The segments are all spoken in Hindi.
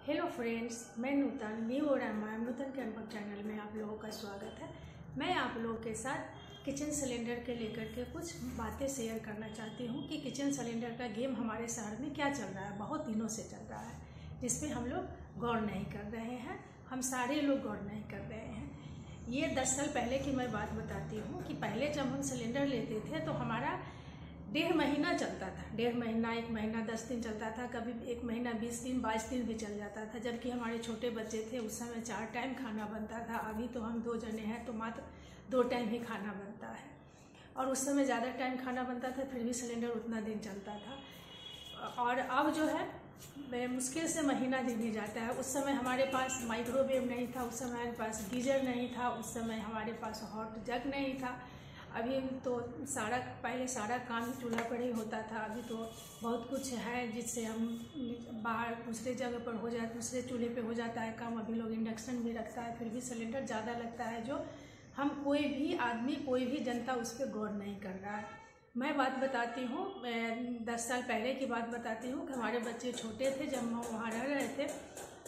हेलो फ्रेंड्स, मैं नूतन न्यू और नूतन के अनुभव चैनल में आप लोगों का स्वागत है। मैं आप लोगों के साथ किचन सिलेंडर के लेकर के कुछ बातें शेयर करना चाहती हूँ कि किचन सिलेंडर का गेम हमारे शहर में क्या चल रहा है, बहुत दिनों से चल रहा है, जिस पे हम लोग गौर नहीं कर रहे हैं। हम सारे लोग गौर नहीं कर रहे हैं। ये 10 साल पहले की मैं बात बताती हूँ कि पहले जब हम सिलेंडर लेते थे तो हमारा 1.5 महीना चलता था। 1.5 महीना, 1 महीना 10 दिन चलता था, कभी 1 महीना 20 दिन 22 दिन भी चल जाता था। जबकि हमारे छोटे बच्चे थे, उस समय 4 टाइम खाना बनता था। अभी तो हम 2 जने हैं तो मात्र 2 टाइम ही खाना बनता है। और उस समय ज़्यादा टाइम खाना बनता था, फिर भी सिलेंडर उतना दिन चलता था। और अब जो है मुश्किल से महीना दिन ही जाता है। उस समय हमारे पास माइक्रोवेव नहीं था, उस समय हमारे पास गीजर नहीं था, उस समय हमारे पास हॉट जग नहीं था। अभी तो पहले सारा काम चूल्हा पर ही होता था। अभी तो बहुत कुछ है जिससे हम बाहर दूसरे जगह पर हो जाए, दूसरे चूल्हे पे हो जाता है काम। अभी लोग इंडक्शन भी रखता है, फिर भी सिलेंडर ज़्यादा लगता है, जो हम कोई भी आदमी, कोई भी जनता उस पर गौर नहीं कर रहा है। मैं बात बताती हूँ, 10 साल पहले की बात बताती हूँ कि हमारे बच्चे छोटे थे। जब हम वहाँ रह रहे थे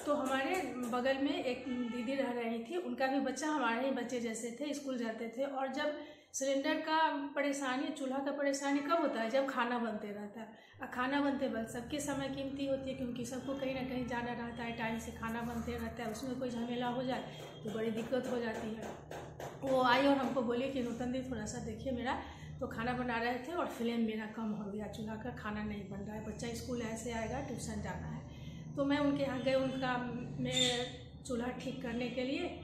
तो हमारे बगल में एक दीदी रह रही थी। उनका भी बच्चा हमारे ही बच्चे जैसे थे, स्कूल जाते थे। और जब सिलेंडर का परेशानी, चूल्हा का परेशानी कब होता है? जब खाना बनते रहता है। और खाना बनते वक्त सबके समय कीमती होती है, क्योंकि सबको कहीं ना कहीं जाना रहता है, टाइम से खाना बनते रहता है। उसमें कोई झमेला हो जाए तो बड़ी दिक्कत हो जाती है। वो आई और हमको बोली कि नूतन दी थोड़ा सा देखिए मेरा, तो खाना बना रहे थे और फ्लेम मेरा कम हो गया, चूल्हा का खाना नहीं बन रहा है, बच्चा स्कूल ऐसे आएगा, ट्यूशन जाना है। तो मैं उनके यहाँ गई, उनका मैं चूल्हा ठीक करने के लिए।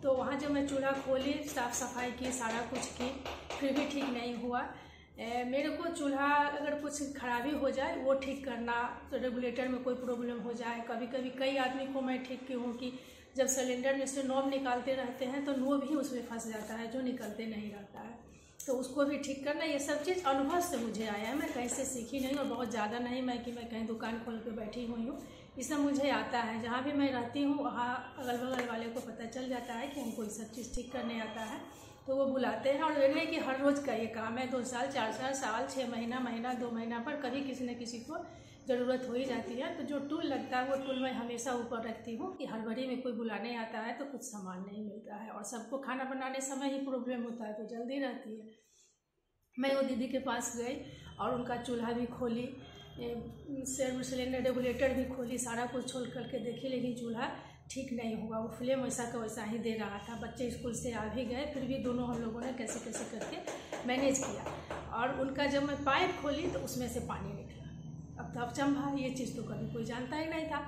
तो वहाँ जब मैं चूल्हा खोली, साफ़ सफाई की, सारा कुछ की, फिर भी ठीक नहीं हुआ। मेरे को चूल्हा अगर कुछ खराबी हो जाए वो ठीक करना, तो रेगुलेटर में कोई प्रॉब्लम हो जाए, कभी कभी कई आदमी को मैं ठीक की हूँ कि जब सिलेंडर में से नॉब निकालते रहते हैं तो नॉब भी उसमें फंस जाता है, जो निकलते नहीं रहता है, तो उसको भी ठीक करना। ये सब चीज़ अनुभव से मुझे आया है, मैं कहीं से सीखी नहीं, और बहुत ज़्यादा नहीं मैं कि मैं कहीं दुकान खोल के बैठी हुई हूँ। ये सब मुझे आता है। जहाँ भी मैं रहती हूँ वहाँ अगल बगल वाले को पता चल जाता है कि हमको ये सब चीज़ ठीक करने आता है, तो वो बुलाते हैं। और ये नहीं कि हर रोज़ का ये काम है, 2 साल 4 साल साल 6 महीना महीना 2 महीना पर कभी किसी न किसी को ज़रूरत हो ही जाती है। तो जो टूल लगता है वो टूल मैं हमेशा ऊपर रखती हूँ कि हड़बड़ी में कोई बुलाने आता है तो कुछ सामान नहीं मिलता है। और सबको खाना बनाने समय ही प्रॉब्लम होता है, तो जल्दी रहती है। मैं वो दीदी के पास गई और उनका चूल्हा भी खोली, सिलेंडर रेगुलेटर भी खोली, सारा कुछ खोल करके देखी, लेकिन चूल्हा ठीक नहीं हुआ। वो फ्लेम वैसा का वैसा ही दे रहा था। बच्चे स्कूल से आ भी गए, फिर भी दोनों हम लोगों ने कैसे कैसे करके मैनेज किया। और उनका जब मैं पाइप खोली तो उसमें से पानी निकला। अब तो अचंभा, ये चीज़ तो कभी कोई जानता ही नहीं था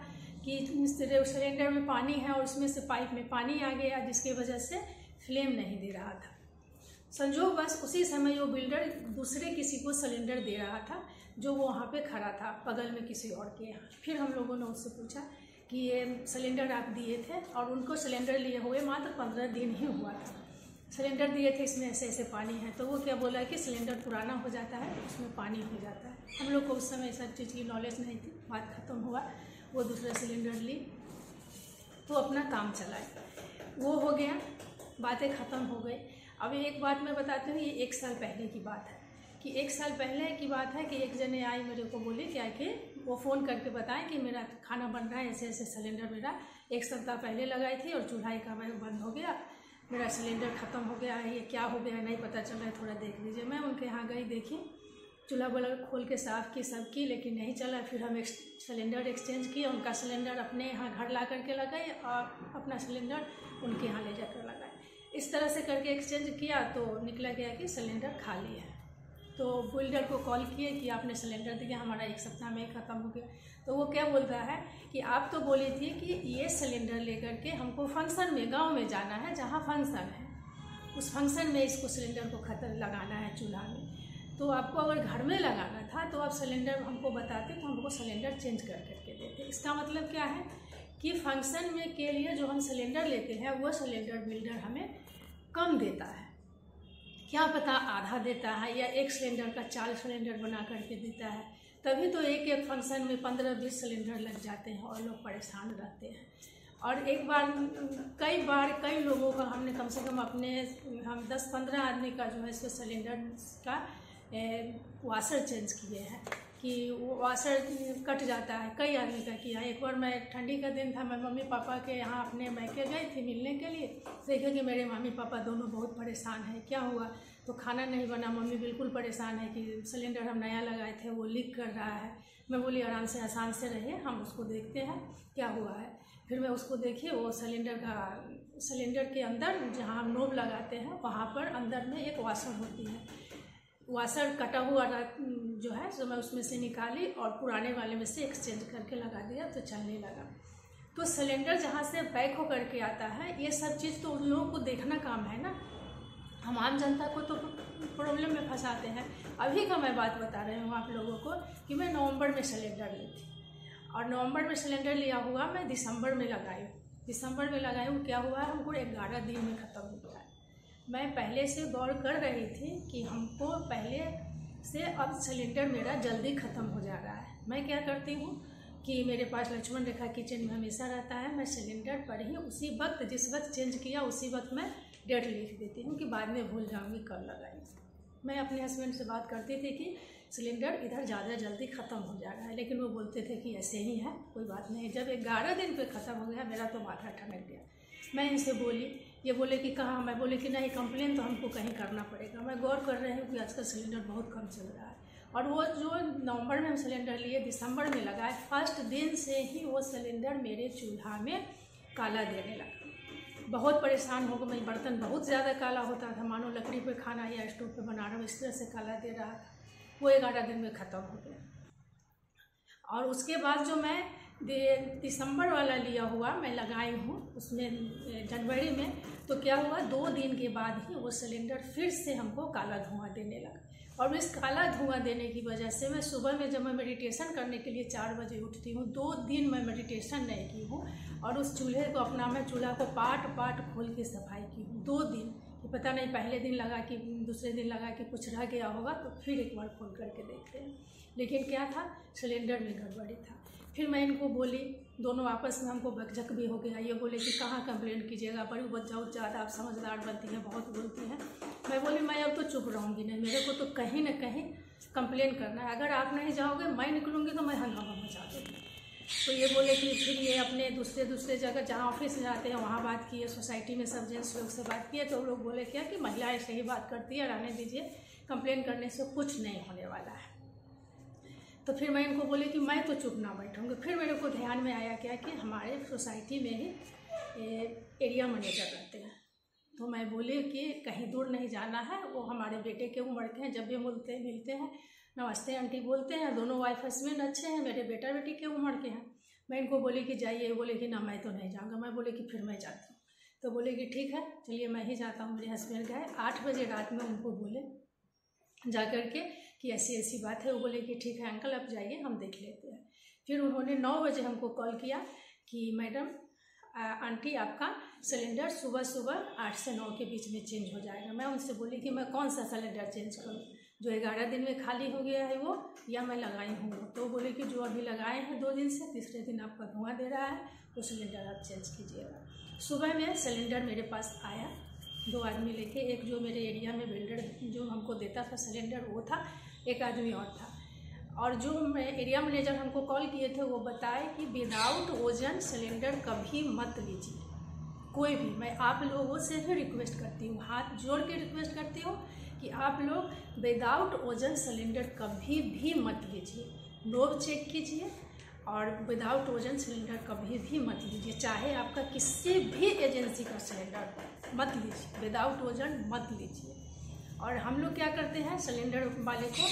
कि सिलेंडर में पानी है और उसमें से पाइप में पानी आ गया, जिसकी वजह से फ्लेम नहीं दे रहा था। संजोग बस उसी समय वो बिल्डर दूसरे किसी को सिलेंडर दे रहा था, जो वो वहाँ पे खड़ा था बगल में किसी और के यहाँ। फिर हम लोगों ने उससे पूछा कि ये सिलेंडर आप दिए थे, और उनको सिलेंडर लिए हुए मात्र 15 दिन ही हुआ था। सिलेंडर दिए थे, इसमें ऐसे ऐसे पानी है। तो वो क्या बोला कि सिलेंडर पुराना हो जाता है, उसमें पानी हो जाता है। हम लोग को उस समय सब चीज़ की नॉलेज नहीं थी। बात ख़त्म हुआ, वो दूसरा सिलेंडर ली तो अपना काम चलाए, वो हो गया, बातें ख़त्म हो गई। अब एक बात मैं बताती हूँ, ये 1 साल पहले की बात है कि 1 साल पहले की बात है कि एक जने आई मेरे को, बोली क्या कि वो फ़ोन करके बताएं कि मेरा खाना बन रहा है, ऐसे ऐसे सिलेंडर मेरा 1 सप्ताह पहले लगाई थी और चूल्हा का बंद हो गया, मेरा सिलेंडर ख़त्म हो गया है, ये क्या हो गया है नहीं पता चल रहा है, थोड़ा देख लीजिए। मैं उनके यहाँ गई, देखी, चूल्हा वाला खोल के साफ़ की, सब की, लेकिन नहीं चला। फिर हम सिलेंडर एक्सचेंज किए, उनका सिलेंडर अपने यहाँ घर ला करके लगाए और अपना सिलेंडर उनके यहाँ ले जाकर लगाए। इस तरह से करके एक्सचेंज किया तो निकला गया कि सिलेंडर खाली है। तो बिल्डर को कॉल किए कि आपने सिलेंडर दिया, हमारा 1 सप्ताह में ख़त्म हो गया। तो वो क्या बोलता है कि आप तो बोली थी कि ये सिलेंडर लेकर के हमको फंक्शन में, गांव में जाना है, जहाँ फंक्शन है, उस फंक्शन में इसको सिलेंडर को लगाना है चूल्हा में। तो आपको अगर घर में लगाना था तो आप सिलेंडर हमको बताते तो हमको सिलेंडर चेंज कर करके देते। इसका मतलब क्या है कि फंक्शन में के लिए जो हम सिलेंडर लेते हैं वो सिलेंडर बिल्डर हमें कम देता है। क्या पता आधा देता है या 1 सिलेंडर का 4 सिलेंडर बना करके देता है। तभी तो एक फंक्शन में 15-20 सिलेंडर लग जाते हैं और लोग परेशान रहते हैं। और एक बार कई लोगों का हमने कम से कम हम 10-15 आदमी का जो है इसको सिलेंडर का वाशर चेंज किए हैं कि वो वाशर कट जाता है। कई आदमी का किया। एक बार मैं ठंडी का दिन था, मैं मम्मी पापा के यहाँ अपने मैके गई थी मिलने के लिए। देखे कि मेरे मम्मी पापा दोनों बहुत परेशान हैं। क्या हुआ? तो खाना नहीं बना। मम्मी बिल्कुल परेशान है कि सिलेंडर हम नया लगाए थे वो लीक कर रहा है। मैं बोली आराम से आसान से रहिए, हम उसको देखते हैं क्या हुआ है। फिर मैं उसको देखी, वो सिलेंडर के अंदर जहाँ हम नोब लगाते हैं वहाँ पर अंदर में एक वाशर होती है। वाशर कटा हुआ जो है तो मैं उसमें से निकाली और पुराने वाले में से एक्सचेंज करके लगा दिया तो चलने लगा। तो सिलेंडर जहाँ से पैक होकर के आता है, ये सब चीज़ तो उन लोगों को देखना काम है ना। हम आम जनता को तो प्रॉब्लम में फंसाते हैं। अभी का मैं बात बता रही हूँ आप लोगों को कि मैं नवंबर में सिलेंडर ली थी और नवंबर में सिलेंडर लिया हुआ मैं दिसंबर में लगाई। दिसंबर में लगाई हूँ, क्या हुआ है हमको 11 दिन में ख़त्म हो गया है। मैं पहले से गौर कर रही थी कि हमको पहले से अब सिलेंडर मेरा जल्दी ख़त्म हो जा रहा है। मैं क्या करती हूँ कि मेरे पास लक्ष्मण रेखा किचन में हमेशा रहता है। मैं सिलेंडर पर ही उसी वक्त जिस वक्त चेंज किया उसी वक्त मैं डेट लिख देती हूँ कि बाद में भूल जाऊँगी कल लगाई। मैं अपने हस्बैंड से बात करती थी कि सिलेंडर इधर ज़्यादा जल्दी ख़त्म हो जा रहा है, लेकिन वो बोलते थे कि ऐसे ही है, कोई बात नहीं। जब 11 दिन पे ख़त्म हो गया मेरा तो माथा ठनक गया। मैं इनसे बोली, ये बोले कि कहाँ? मैं बोले कि नहीं, कंप्लेन तो हमको कहीं करना पड़ेगा। मैं गौर कर रही हूँ कि आजकल सिलेंडर बहुत कम चल रहा है। और वो जो नवंबर में हम सिलेंडर लिए दिसंबर में लगाए, फर्स्ट दिन से ही वो सिलेंडर मेरे चूल्हा में काला देने लगा। बहुत परेशान हो गई मैं। बर्तन बहुत ज़्यादा काला होता था, मानो लकड़ी पे खाना या स्टोव पे बना रहा हूँ, इस तरह से काला दे रहा था। वो 11 दिन में ख़त्म हो गया। और उसके बाद जो मैं दिसंबर वाला लिया हुआ मैं लगाई हूँ उसमें जनवरी में, तो क्या हुआ 2 दिन के बाद ही वो सिलेंडर फिर से हमको काला धुआं देने लगा। और इस काला धुआं देने की वजह से मैं सुबह में जब मैं मेडिटेशन करने के लिए 4 बजे उठती हूँ, 2 दिन मैं मेडिटेशन नहीं की हूँ और उस चूल्हे को अपना मैं चूल्हा को पाट खोल के सफाई की हूँ 2 दिन। कि पता नहीं पहले दिन लगा कि दूसरे दिन लगा कि कुछ रह गया होगा तो फिर एक बार खोल करके देखते हैं। लेकिन क्या था, सिलेंडर में गड़बड़ी था। फिर मैं इनको बोली, दोनों आपस में हमको बकझक भी हो गया। ये बोले कि कहाँ कंप्लेंट कीजिएगा, बड़ी बच्चा ज़्यादा आप समझदार बनती हैं, बहुत बोलती हैं। मैं बोली मैं अब तो चुप रहूँगी नहीं, मेरे को तो कहीं ना कहीं कंप्लेन करना है। अगर आप नहीं जाओगे मैं निकलूँगी तो मैं हंगामा मचा दूँगी। तो ये बोले कि फिर ये अपने दूसरे जगह जहाँ ऑफिस जाते हैं वहाँ बात किए, सोसाइटी में सब जेंट्स लोग से बात किए, तो लोग बोले क्या कि महिलाएं सही बात करती है, रहने दीजिए, कंप्लेन करने से कुछ नहीं होने वाला है। तो फिर मैं इनको बोली कि मैं तो चुप ना बैठूँगी। फिर मेरे को ध्यान में आया क्या कि हमारे सोसाइटी में ही एरिया मैनेजर रहते हैं। तो मैं बोली कि कहीं दूर नहीं जाना है, वो हमारे बेटे के उम्र के हैं, जब भी मिलते हैं नमस्ते आंटी बोलते हैं। दोनों वाइफ हस्बैंड अच्छे हैं, मेरे बेटा बेटी के उम्र के हैं। मैं इनको बोली कि जाइए, बोले कि ना मैं तो नहीं जाऊँगा। मैं बोले कि फिर मैं जाती हूँ। तो बोले कि ठीक है चलिए मैं ही जाता हूँ। मेरे हस्बैंड गए 8 बजे रात में, उनको बोले जा कर के कि ऐसी ऐसी बात है। वो बोले कि ठीक है अंकल आप जाइए, हम देख लेते हैं। फिर उन्होंने 9 बजे हमको कॉल किया कि मैडम आंटी आपका सिलेंडर सुबह 8 से 9 के बीच में चेंज हो जाएगा। मैं उनसे बोली कि मैं कौन सा सिलेंडर चेंज करूँ, जो 11 दिन में खाली हो गया है वो, या मैं लगाई हूँ। तो बोले कि जो अभी लगाए हैं 2 दिन से, तीसरे दिन आपका धुआं दे रहा है, वो सिलेंडर आप चेंज कीजिएगा। सुबह में सिलेंडर मेरे पास आया 2 आदमी लेके, एक जो मेरे एरिया में बिल्डर जो हमको देता था सिलेंडर वो था, एक आदमी और था। और जो एरिया मैनेजर हमको कॉल किए थे वो बताए कि विदाउट ओजन सिलेंडर कभी मत लीजिए, कोई भी। मैं आप लोगों से भी रिक्वेस्ट करती हूँ, हाथ जोड़ के रिक्वेस्ट करती हूँ कि आप लोग विदाउट ओजन सिलेंडर कभी भी मत लीजिए। नोब चेक कीजिए और विदाउट ओजन सिलेंडर कभी भी मत लीजिए, चाहे आपका किसी भी एजेंसी का सिलेंडर मत लीजिए, विदाउट ओजन मत लीजिए। और हम लोग क्या करते हैं, सिलेंडर वाले को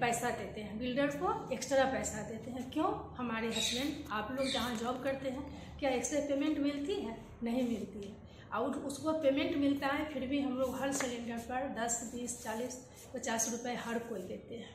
पैसा देते हैं, बिल्डर को एक्स्ट्रा पैसा देते हैं। क्यों? हमारे हस्बैंड आप लोग जहाँ जॉब करते हैं क्या एक्स्ट्रा पेमेंट मिलती है? नहीं मिलती है। और उसको पेमेंट मिलता है फिर भी हम लोग हर सिलेंडर पर 10, 20, 40, 50 रुपये हर कोई देते हैं।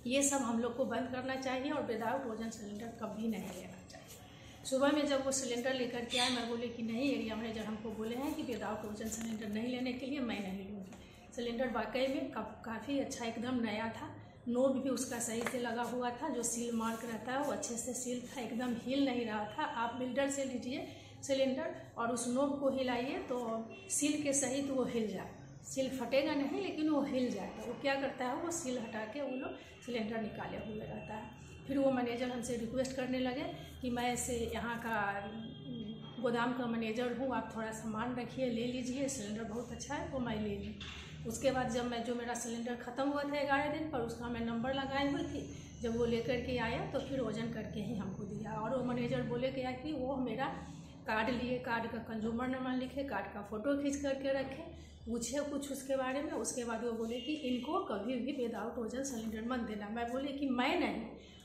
ये सब हम लोग को बंद करना चाहिए और विदाउट ओजन सिलेंडर कभी नहीं लेना चाहिए। सुबह में जब वो सिलेंडर लेकर के आए, मैं बोले कि नहीं, एरिया मैनेजर हमको बोले हैं कि विदाउट ओजन सिलेंडर नहीं लेने के लिए, मैं नहीं लूँगी। सिलेंडर वाकई में काफ़ी अच्छा, एकदम नया था। नोब भी उसका सही से लगा हुआ था, जो सील मार्क रहता है वो अच्छे से सील था, एकदम हिल नहीं रहा था। आप बिल्डर से लीजिए सिलेंडर और उस नोब को हिलाइए तो सील के सही तो वो हिल जाए। सील फटेगा नहीं, लेकिन वो हिल जाएगा। वो क्या करता है, वो सील हटा के वो लोग सिलेंडर निकाले हुए रहता है। फिर वो मैनेजर हमसे रिक्वेस्ट करने लगे कि मैं ऐसे यहाँ का गोदाम का मैनेजर हूँ, आप थोड़ा सामान रखिए, ले लीजिए, सिलेंडर बहुत अच्छा है, तो मैं ले ली। उसके बाद जब मैं जो मेरा सिलेंडर ख़त्म हुआ था 11 दिन पर, उसका मैं नंबर लगाई हुई थी, जब वो लेकर के आया तो फिर वज़न करके ही हमको दिया। और वो मैनेजर बोले क्या कि वो मेरा कार्ड लिए, कार्ड का कंज्यूमर नंबर लिखे, कार्ड का फ़ोटो खींच करके रखे, पूछे कुछ उसके बारे में। उसके बाद वो बोले कि इनको कभी भी विदाउट वजन सिलेंडर मत देना। मैं बोले कि मैं नहीं,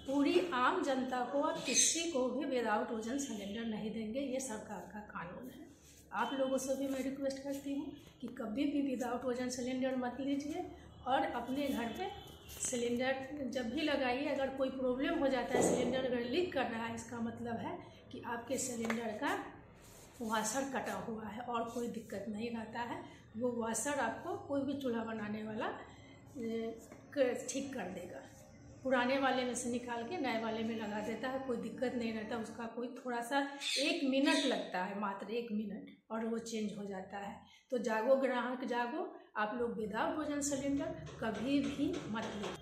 पूरी आम जनता को और किसी को भी विदाउट वजन सिलेंडर नहीं देंगे, ये सरकार का कानून है। आप लोगों से भी मैं रिक्वेस्ट करती हूँ कि कभी भी विदाउट वजन सिलेंडर मत लीजिए, और अपने घर पे सिलेंडर जब भी लगाइए, अगर कोई प्रॉब्लम हो जाता है, सिलेंडर अगर लीक कर रहा है, इसका मतलब है कि आपके सिलेंडर का वाशर कटा हुआ है और कोई दिक्कत नहीं रहता है। वो वाशर आपको कोई भी चूल्हा बनाने वाला ठीक कर देगा, पुराने वाले में से निकाल के नए वाले में लगा देता है, कोई दिक्कत नहीं रहता। उसका कोई थोड़ा सा 1 मिनट लगता है, मात्र 1 मिनट, और वो चेंज हो जाता है। तो जागो ग्राहक जागो, आप लोग विदाउट वजन सिलेंडर कभी भी मत लो।